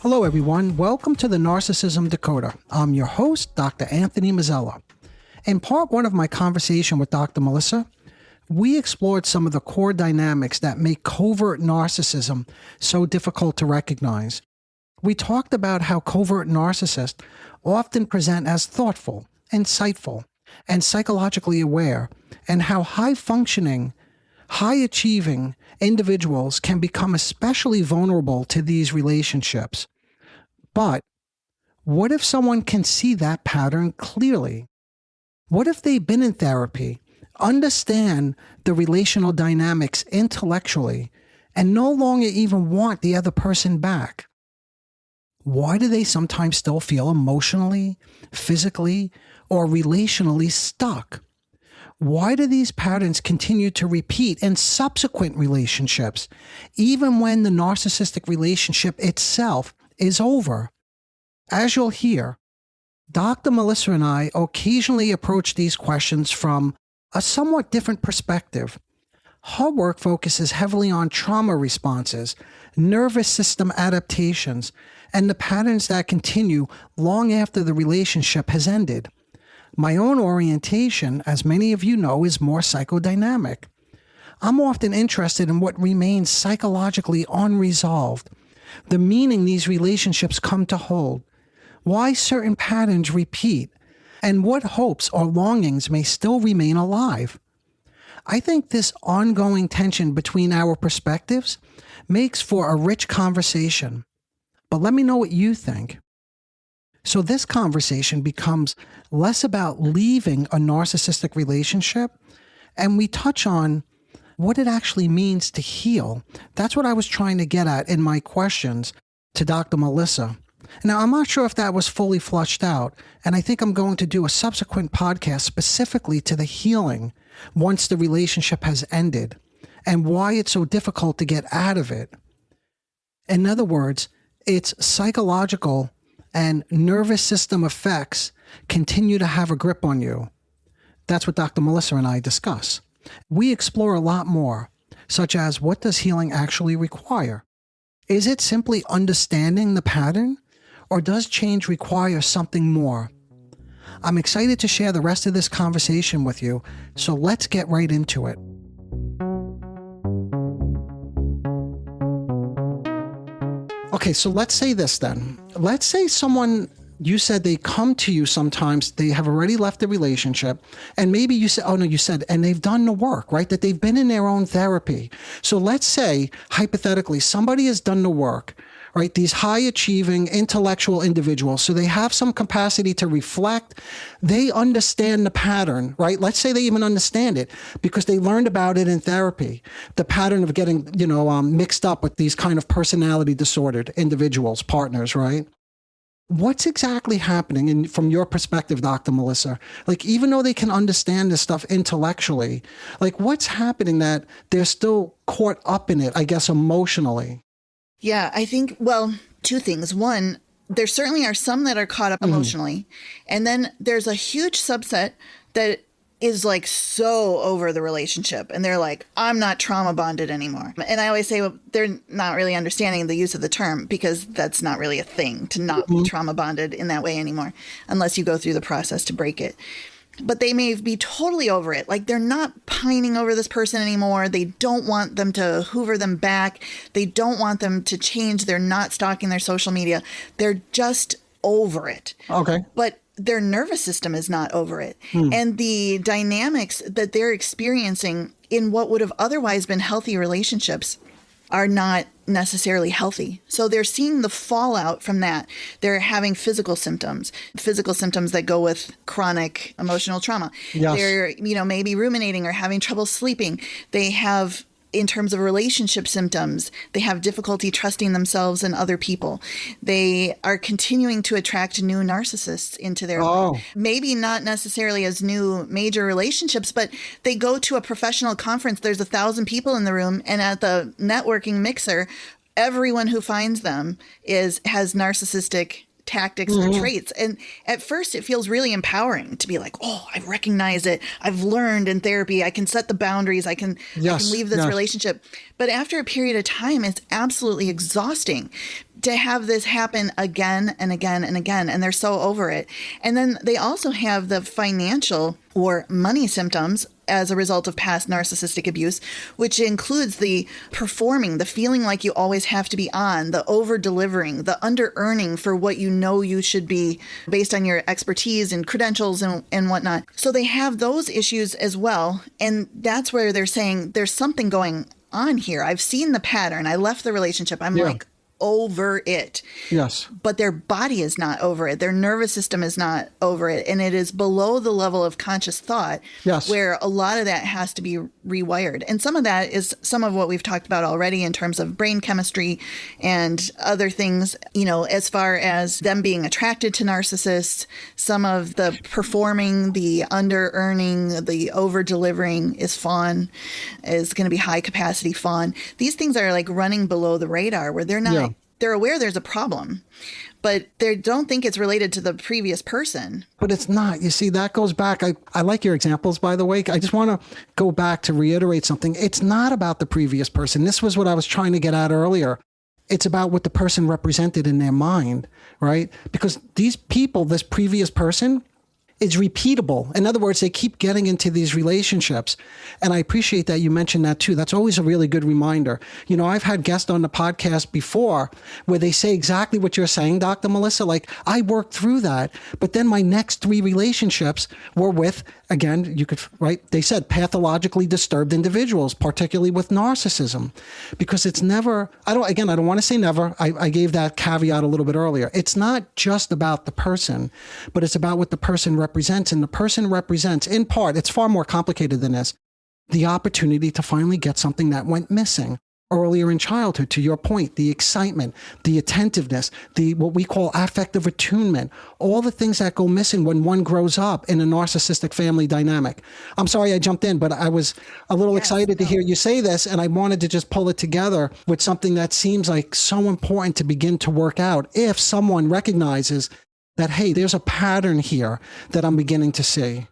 Hello, everyone. Welcome to the Narcissism Decoder. I'm your host, Dr. Anthony Mazzella. In part one of my conversation with Dr. Melissa, we explored some of the core dynamics that make covert narcissism so difficult to recognize. We talked about how covert narcissists often present as thoughtful, insightful, and psychologically aware, and how high-functioning, high-achieving individuals can become especially vulnerable to these relationships. But what if someone can see that pattern clearly? What if they've been in therapy, understand the relational dynamics intellectually, and no longer even want the other person back? Why do they sometimes still feel emotionally, physically, or relationally stuck? Why do these patterns continue to repeat in subsequent relationships, even when the narcissistic relationship itself is over? As you'll hear, Dr. Melissa and I occasionally approach these questions from a somewhat different perspective. Her work focuses heavily on trauma responses, nervous system adaptations, and the patterns that continue long after the relationship has ended. My own orientation, as many of you know, is more psychodynamic. I'm often interested in what remains psychologically unresolved, the meaning these relationships come to hold, why certain patterns repeat, and what hopes or longings may still remain alive. I think this ongoing tension between our perspectives makes for a rich conversation. But let me know what you think. So this conversation becomes less about leaving a narcissistic relationship, and we touch on what it actually means to heal. That's what I was trying to get at in my questions to Dr. Melissa. Now, I'm not sure if that was fully flushed out, and I think I'm going to do a subsequent podcast specifically to the healing once the relationship has ended and why it's so difficult to get out of it. In other words, it's psychological and nervous system effects continue to have a grip on you. That's what Dr. Melissa and I discuss. We explore a lot more, such as what does healing actually require? Is it simply understanding the pattern, or does change require something more? I'm excited to share the rest of this conversation with you, so let's get right into it. Okay, so let's say this then. Let's say someone, you said they come to you sometimes, they have already left the relationship, and maybe you said, and they've done the work, right? That they've been in their own therapy. So let's say, hypothetically, somebody has done the work, right? These high-achieving intellectual individuals, so they have some capacity to reflect. They understand the pattern, right? Let's say they even understand it because they learned about it in therapy. The pattern of getting, mixed up with these kind of personality disordered individuals, partners, right? What's exactly happening from your perspective, Dr. Melissa? Like, even though they can understand this stuff intellectually, like what's happening that they're still caught up in it, I guess, emotionally? Yeah, I think, two things. One, there certainly are some that are caught up emotionally. And then there's a huge subset that is like so over the relationship. And they're like, I'm not trauma bonded anymore. And I always say, well, they're not really understanding the use of the term because that's not really a thing to not be trauma bonded in that way anymore, unless you go through the process to break it. But they may be totally over it. Like they're not pining over this person anymore. They don't want them to hoover them back. They don't want them to change. They're not stalking their social media. They're just over it. Okay. But their nervous system is not over it. And the dynamics that they're experiencing in what would have otherwise been healthy relationships are not necessarily healthy. So they're seeing the fallout from that. They're having physical symptoms that go with chronic emotional trauma. Yes. They're, maybe ruminating or having trouble sleeping. They have, in terms of relationship symptoms, they have difficulty trusting themselves and other people. They are continuing to attract new narcissists into their life. Maybe not necessarily as new major relationships, but they go to a professional conference. There's 1,000 people in the room, and at the networking mixer, everyone who finds them has narcissistic tactics or traits. And at first it feels really empowering to be like, oh, I recognize it. I've learned in therapy. I can set the boundaries. I can leave this relationship. But after a period of time, it's absolutely exhausting to have this happen again and again and again. And they're so over it. And then they also have the financial or money symptoms as a result of past narcissistic abuse, which includes the performing, the feeling like you always have to be on, the over-delivering, the under-earning for what you know you should be based on your expertise and credentials and whatnot. So they have those issues as well. And that's where they're saying there's something going on here. I've seen the pattern. I left the relationship. I'm like over it. Yes. But their body is not over it. Their nervous system is not over it. And it is below the level of conscious thought where a lot of that has to be rewired. And some of that is some of what we've talked about already in terms of brain chemistry and other things, you know, as far as them being attracted to narcissists, some of the performing, the under earning, the over delivering is fawn, is going to be high capacity fawn. These things are like running below the radar where they're not, they're aware there's a problem, but they don't think it's related to the previous person. But it's not. You see, that goes back. I like your examples, by the way. I just want to go back to reiterate something. It's not about the previous person. This was what I was trying to get at earlier. It's about what the person represented in their mind, right? Because these people, this previous person, is repeatable. In other words, they keep getting into these relationships. And I appreciate that you mentioned that too. That's always a really good reminder. You know, I've had guests on the podcast before where they say exactly what you're saying, Dr. Melissa. Like, I worked through that, but then my next 3 relationships were with, again, you could, right? They said pathologically disturbed individuals, particularly with narcissism, because it's never, I don't want to say never. I gave that caveat a little bit earlier. It's not just about the person, but it's about what the person represents. And the person represents, in part, it's far more complicated than this, the opportunity to finally get something that went missing earlier in childhood. To your point, the excitement, the attentiveness, the what we call affective attunement, all the things that go missing when one grows up in a narcissistic family dynamic. I'm sorry I jumped in, but I was a little excited to hear you say this, and I wanted to just pull it together with something that seems like so important to begin to work out if someone recognizes that, hey, there's a pattern here that I'm beginning to see.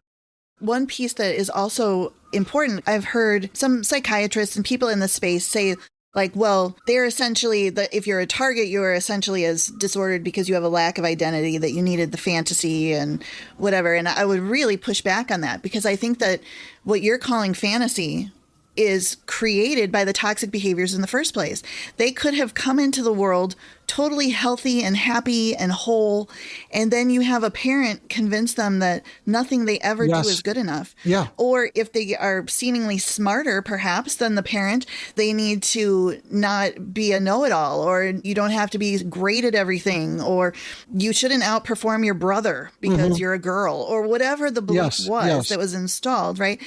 One piece that is also important, I've heard some psychiatrists and people in the space say, like, well, they're essentially, if you're a target, you're essentially as disordered because you have a lack of identity, that you needed the fantasy and whatever. And I would really push back on that, because I think that what you're calling fantasy is created by the toxic behaviors in the first place. They could have come into the world totally healthy and happy and whole, and then you have a parent convince them that nothing they ever do is good enough. Yeah. Or if they are seemingly smarter, perhaps, than the parent, they need to not be a know-it-all, or you don't have to be great at everything, or you shouldn't outperform your brother because you're a girl, or whatever the belief was that was installed, right?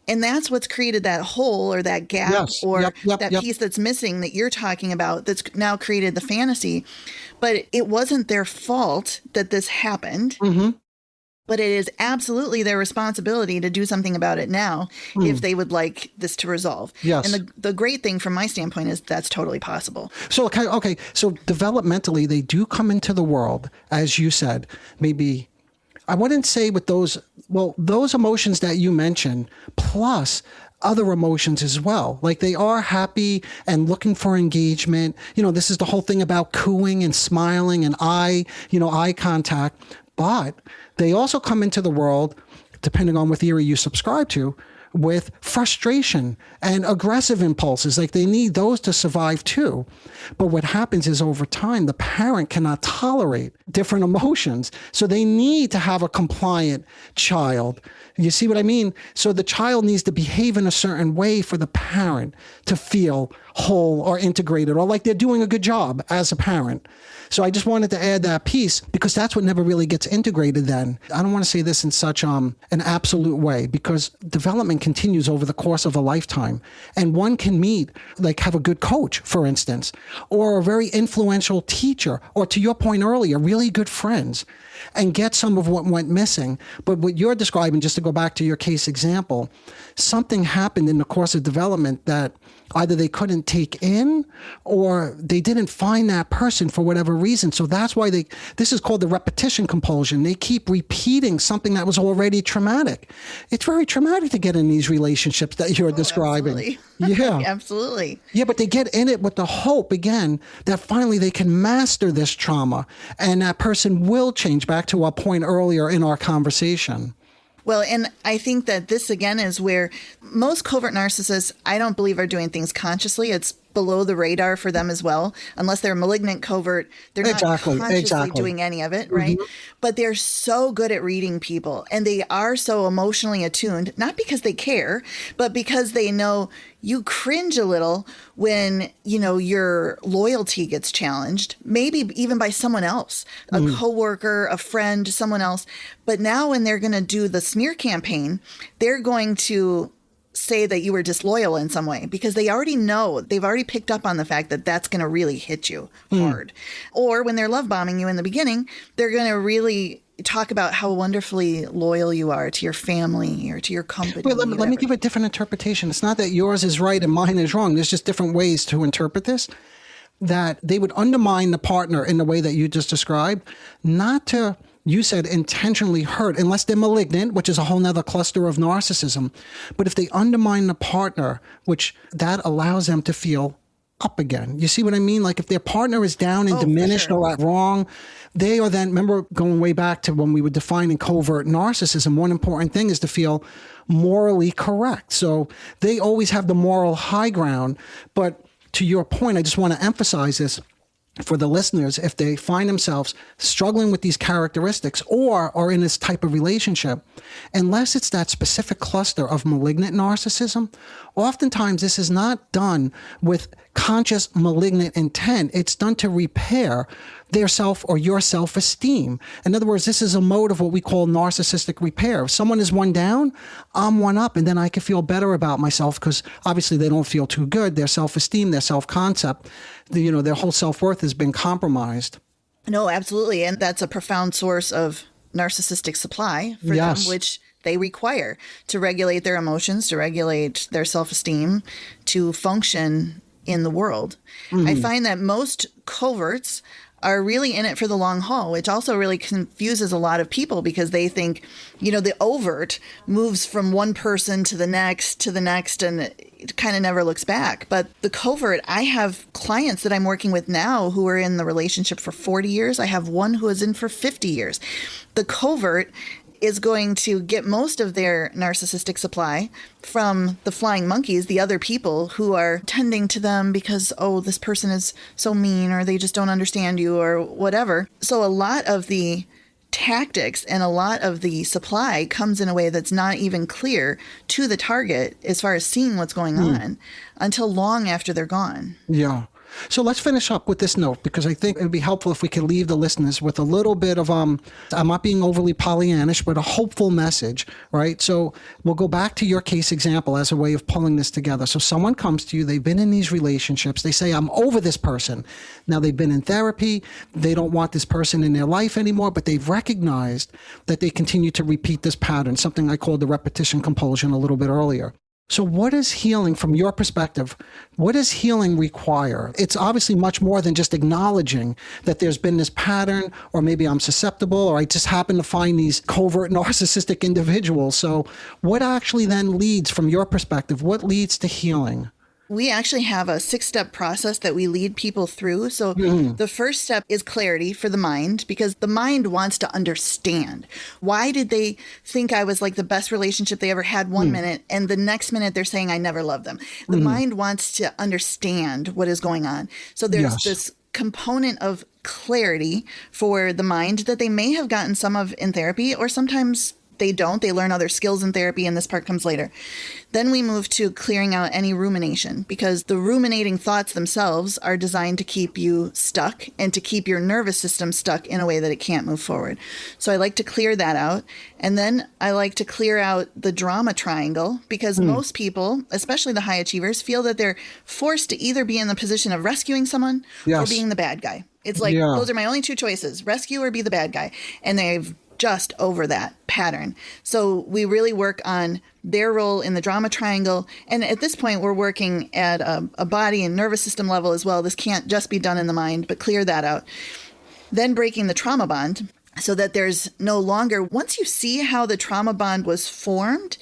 And that's what's created that hole or that gap or that piece that's missing that you're talking about, that's now created the fantasy. But it wasn't their fault that this happened. But it is absolutely their responsibility to do something about it now if they would like this to resolve. Yes. And the great thing from my standpoint is that's totally possible. So, okay. So developmentally, they do come into the world, as you said, maybe, I wouldn't say with those emotions that you mentioned, plus other emotions as well. Like, they are happy and looking for engagement. You know, this is the whole thing about cooing and smiling and eye contact. But they also come into the world, depending on what theory you subscribe to, with frustration and aggressive impulses. Like, they need those to survive too. But what happens is, over time, the parent cannot tolerate different emotions. So they need to have a compliant child. You see what I mean? So the child needs to behave in a certain way for the parent to feel whole or integrated, or like they're doing a good job as a parent. So I just wanted to add that piece, because that's what never really gets integrated then. I don't want to say this in such an absolute way, because development continues over the course of a lifetime. And one can meet, like, have a good coach, for instance, or a very influential teacher, or, to your point earlier, really good friends. and get some of what went missing. But what you're describing, just to go back to your case example, something happened in the course of development that either they couldn't take in or they didn't find that person for whatever reason. So that's why this is called the repetition compulsion. They keep repeating something that was already traumatic. It's very traumatic to get in these relationships that you're describing. Absolutely. Yeah. Absolutely. Yeah, but they get in it with the hope, again, that finally they can master this trauma and that person will change, back to our point earlier in our conversation. Well, and I think that this, again, is where most covert narcissists, I don't believe, are doing things consciously. It's below the radar for them as well. Unless they're malignant covert, they're not consciously doing any of it, right? Mm-hmm. But they're so good at reading people, and they are so emotionally attuned, not because they care, but because they know you cringe a little when, your loyalty gets challenged, maybe even by someone else, a coworker, a friend, someone else. But now when they're going to do the smear campaign, they're going to say that you were disloyal in some way because they already know, they've already picked up on the fact that that's going to really hit you hard. Or when they're love bombing you in the beginning, they're going to really talk about how wonderfully loyal you are to your family or to your company. Well, let me give a different interpretation. It's not that yours is right and mine is wrong. There's just different ways to interpret this. That they would undermine the partner in the way that you just described, not to, you said, intentionally hurt, unless they're malignant, which is a whole nother cluster of narcissism. But if they undermine the partner, which that allows them to feel up again. You see what I mean? Like if their partner is down and diminished or at wrong, they are then, remember going way back to when we were defining covert narcissism, one important thing is to feel morally correct. So they always have the moral high ground. But to your point, I just want to emphasize this for the listeners. If they find themselves struggling with these characteristics or are in this type of relationship, unless it's that specific cluster of malignant narcissism, oftentimes this is not done with conscious malignant intent. It's done to repair their self or your self-esteem. In other words, this is a mode of what we call narcissistic repair. If someone is one down, I'm one up, and then I can feel better about myself because obviously they don't feel too good. Their self-esteem, their self-concept, their whole self-worth has been compromised. No, absolutely. And that's a profound source of narcissistic supply for them, which they require to regulate their emotions, to regulate their self-esteem, to function in the world. I find that most coverts are really in it for the long haul, which also really confuses a lot of people because they think, the overt moves from one person to the next, and it kind of never looks back. But the covert, I have clients that I'm working with now who are in the relationship for 40 years. I have one who is in for 50 years. The covert is going to get most of their narcissistic supply from the flying monkeys, the other people who are tending to them because, this person is so mean or they just don't understand you or whatever. So a lot of the tactics and a lot of the supply comes in a way that's not even clear to the target as far as seeing what's going on until long after they're gone. Yeah. So let's finish up with this note, because I think it would be helpful if we could leave the listeners with a little bit of, I'm not being overly Pollyannish, but a hopeful message, right? So we'll go back to your case example as a way of pulling this together. So someone comes to you, they've been in these relationships, they say, I'm over this person. Now they've been in therapy, they don't want this person in their life anymore, but they've recognized that they continue to repeat this pattern, something I called the repetition compulsion a little bit earlier. So what is healing from your perspective? What does healing require? It's obviously much more than just acknowledging that there's been this pattern, or maybe I'm susceptible, or I just happen to find these covert narcissistic individuals. So what actually then leads, from your perspective, what leads to healing? We actually have a 6-step process that we lead people through. So the first step is clarity for the mind, because the mind wants to understand. Why did they think I was like the best relationship they ever had one minute, and the next minute they're saying I never loved them? The mind wants to understand what is going on. So there's this component of clarity for the mind that they may have gotten some of in therapy, or sometimes they don't. They learn other skills in therapy, and this part comes later. Then we move to clearing out any rumination, because the ruminating thoughts themselves are designed to keep you stuck and to keep your nervous system stuck in a way that it can't move forward. So I like to clear that out. And then I like to clear out the drama triangle, because most people, especially the high achievers, feel that they're forced to either be in the position of rescuing someone or being the bad guy. It's like, those are my only two choices, rescue or be the bad guy. And they've just over that pattern. So we really work on their role in the drama triangle. And at this point, we're working at a body and nervous system level as well. This can't just be done in the mind, but clear that out. Then breaking the trauma bond so that there's no longer, once you see how the trauma bond was formed,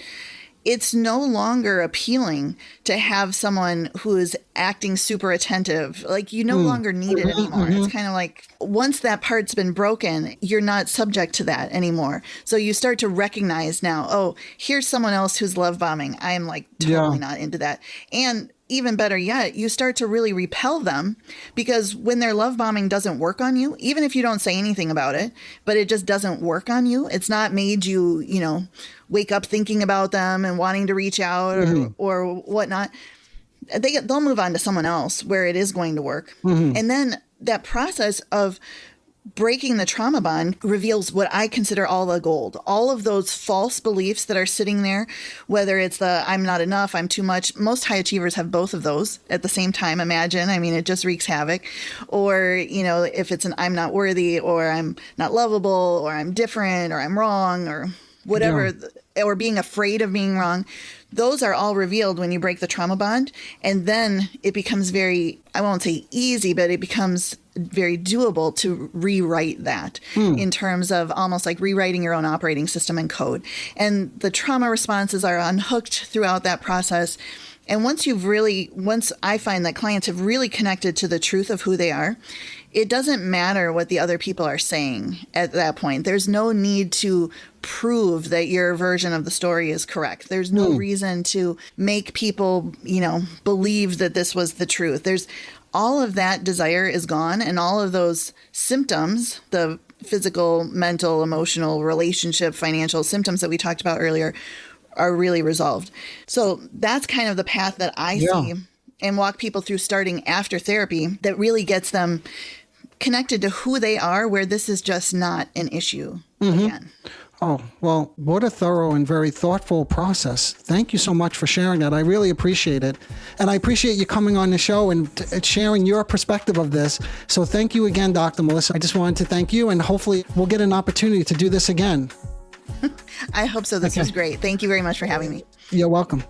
it's no longer appealing to have someone who is acting super attentive. Like, you no longer need it anymore. It's kind of like once that part's been broken, you're not subject to that anymore. So you start to recognize now, oh, here's someone else who's love bombing. I am like totally not into that. And even better yet, you start to really repel them, because when their love bombing doesn't work on you, even if you don't say anything about it, but it just doesn't work on you, it's not made you, you know, wake up thinking about them and wanting to reach out or whatnot, they'll move on to someone else where it is going to work. And then that process of breaking the trauma bond reveals what I consider all the gold. All of those false beliefs that are sitting there, whether it's the I'm not enough, I'm too much. Most high achievers have both of those at the same time. Imagine, I mean, it just wreaks havoc. Or, you know, if it's an I'm not worthy, or I'm not lovable, or I'm different, or I'm wrong, or whatever, or being afraid of being wrong. Those are all revealed when you break the trauma bond. And then it becomes very, I won't say easy, but it becomes very doable to rewrite that in terms of almost like rewriting your own operating system and code. And the trauma responses are unhooked throughout that process. And once I find that clients have really connected to the truth of who they are, it doesn't matter what the other people are saying at that point. There's no need to prove that your version of the story is correct. There's no reason to make people, you know, believe that this was the truth. There's all of that desire is gone, and all of those symptoms, the physical, mental, emotional, relationship, financial symptoms that we talked about earlier, are really resolved. So that's kind of the path that I see and walk people through starting after therapy, that really gets them connected to who they are, where this is just not an issue again. Oh, well, what a thorough and very thoughtful process. Thank you so much for sharing that. I really appreciate it. And I appreciate you coming on the show and sharing your perspective of this. So thank you again, Dr. Melissa. I just wanted to thank you, and hopefully we'll get an opportunity to do this again. I hope so. This was great. Thank you very much for having me. You're welcome.